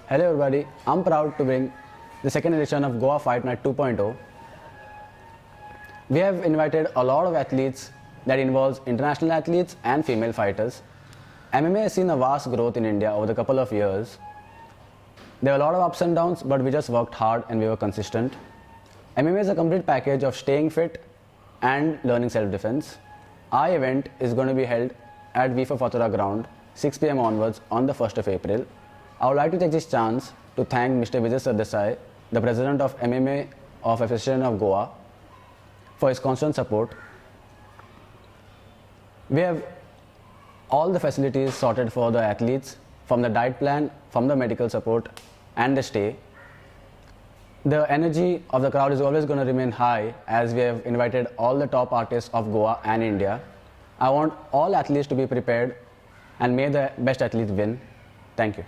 Hello everybody, I'm proud to bring the second edition of Goa Fight Night 2.0. We have invited a lot of athletes that involves international athletes and female fighters. MMA has seen a vast growth in India over the couple of years. There were a lot of ups and downs, but we just worked hard and we were consistent. MMA is a complete package of staying fit and learning self-defense. Our event is going to be held at V4 Fatura ground 6 p.m. onwards on the 1st of April. I would like to take this chance to thank Mr. Vijay Sardesai, the President of MMA of Association of Goa, for his constant support. We have all the facilities sorted for the athletes, from the diet plan, from the medical support and the stay. The energy of the crowd is always going to remain high as we have invited all the top artists of Goa and India. I want all athletes to be prepared and may the best athlete win. Thank you.